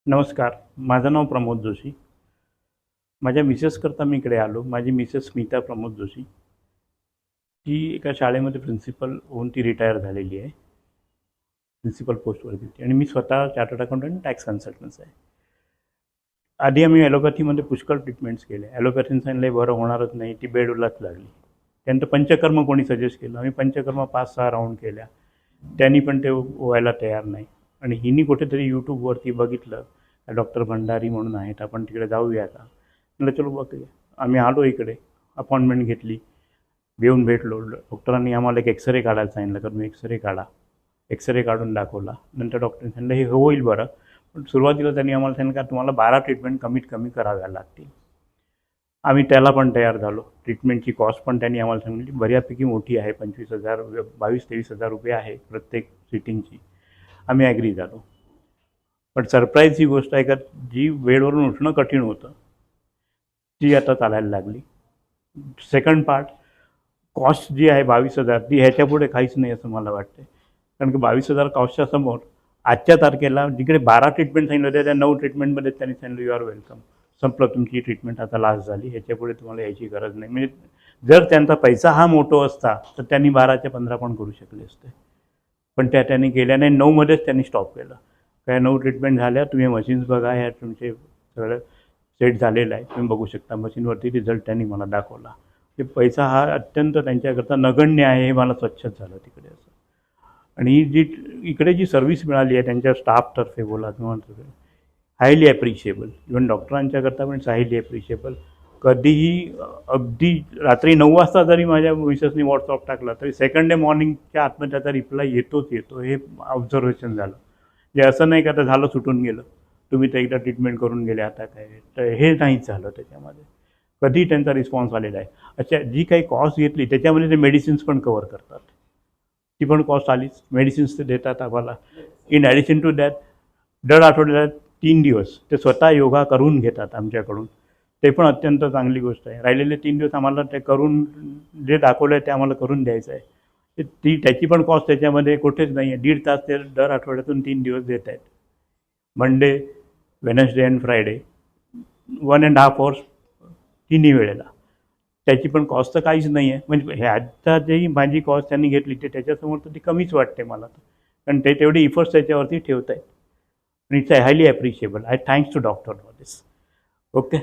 नमस्कार. माझं नाव प्रमोद जोशी. माझ्या मिसेसकरता मी इकडे आलो. माझी मिसेस स्मिता प्रमोद जोशी. ती एका शाळेमध्ये प्रिन्सिपल होऊन ती रिटायर झालेली आहे. प्रिन्सिपल पोस्टवरती होती आणि मी स्वतः चार्टर्ड अकाउंटंट टॅक्स कन्सल्टन्स आहे. आधी आम्ही ॲलोपॅथीमध्ये पुष्कळ ट्रीटमेंट्स केल्या. ॲलोपॅथीने सांगितलं बरं होणारच नाही, ती बेडलाच लागली. त्यानंतर पंचकर्म कोणी सजेस्ट केलं. आम्ही पंचकर्म 5-6 राऊंड केल्या. त्यांनी पण ते व्हायला तयार नाही. आणि हिनी कुठेतरी यूट्यूबवरती बघितलं, डॉक्टर भंडारी म्हणून आहेत, आपण तिकडे जाऊया का. म्हटलं चलो बघूया. आम्ही आलो इकडे, अपॉइंटमेंट घेतली, येऊन भेटलो. डॉक्टरांनी आम्हाला एक एक्सरे काढायला सांगितलं, तर मी एक्सरे काढा. एक्सरे काढून दाखवला. नंतर डॉक्टरांनी सांगितलं हे होईल बरं, पण सुरुवातीला त्यांनी आम्हाला सांगितलं का तुम्हाला 12 ट्रीटमेंट कमीत कमी कराव्या लागतील. आम्ही त्याला पण तयार झालो. ट्रीटमेंटची कॉस्ट पण त्यांनी आम्हाला सांगितली बऱ्यापैकी मोठी आहे, 25,000 22-23,000 रुपये आहे प्रत्येक सिटिंगची. आम्ही ॲग्री झालो. पण सरप्राईज ही गोष्ट आहे का जी बेडवरून उठणं कठीण होतं, ती आता चालायला लागली. सेकंड पार्ट, कॉस्ट जी आहे 22,000 ती ह्याच्यापुढे काहीच नाही असं मला वाटते. कारण की 22,000 कॉस्टच्या समोर आजच्या तारखेला जिकडे 12 ट्रीटमेंट सांगितलं होत्या त्या 9 ट्रीटमेंटमध्ये त्यांनी सांगितलं यू आर वेलकम, संपलं, तुमची ट्रीटमेंट आता लास्ट झाली, ह्याच्यापुढे तुम्हाला यायची गरज नाही. म्हणजे जर त्यांचा पैसा हा मोठा असता तर त्यांनी 12च्या 15 पण करू शकले असते. पण त्यांनी केल्या नाही. 9मध्येच त्यांनी स्टॉप केलं. काय 9 ट्रीटमेंट झाल्या, तुम्ही मशीन्स बघा, ह्या तुमचे सगळं सेट झालेलं आहे, तुम्ही बघू शकता. मशीनवरती रिझल्ट त्यांनी मला दाखवला. ते पैसा हा अत्यंत त्यांच्याकरता नगण्य आहे हे मला स्वच्छच झालं तिकडे असं. आणि ही जी इकडे जी सर्व्हिस मिळाली आहे त्यांच्या स्टाफतर्फे बोला किंवा हायली ॲप्रिशिएबल. इवन डॉक्टरांच्याकरता पण हायली ॲप्रिशिएबल. कधीही अगदी रात्री 9 वाजता जरी माझ्या मिसेसनी व्हॉट्सअप टाकला तरी सेकंड डे मॉर्निंगच्या आतमध्ये त्याचा रिप्लाय येतोच येतो. हे ऑब्झर्वेशन झालं. जे असं नाही का तर झालं सुटून गेलं, तुम्ही तर एकदा ट्रीटमेंट करून गेले आता काय, तर हे नाहीच झालं त्याच्यामध्ये. कधीही त्यांचा रिस्पॉन्स आलेला आहे. अच्छा, जी काही कॉस्ट घेतली त्याच्यामध्ये ते मेडिसिन्स पण कवर करतात, ती पण कॉस्ट आलीच. मेडिसिन्स ते देतात आम्हाला. इन ॲडिशन टू दॅट दर आठवड्याला 3 दिवस ते स्वतः योगा करून घेतात आमच्याकडून. ते पण अत्यंत चांगली गोष्ट आहे. राहिलेले 3 दिवस आम्हाला ते करून जे दाखवलं आहे ते आम्हाला करून द्यायचं आहे. त्याची पण कॉस्ट त्याच्यामध्ये कुठेच नाही आहे. 1.5 तास ते दर आठवड्यातून 3 दिवस देत आहेत. Monday, Wednesday and Friday 1.5 hours तिन्ही वेळेला. त्याची पण कॉस्ट तर काहीच नाही आहे. म्हणजे ह्याचा जी माझी कॉस्ट त्यांनी घेतली ते त्याच्यासमोर तर ती कमीच वाटते मला तर. कारण ते तेवढे इफर्ट्स त्याच्यावरती ठेवत आहेत. आणि it's highly appreciable. I thanks to doctor for this. Okay.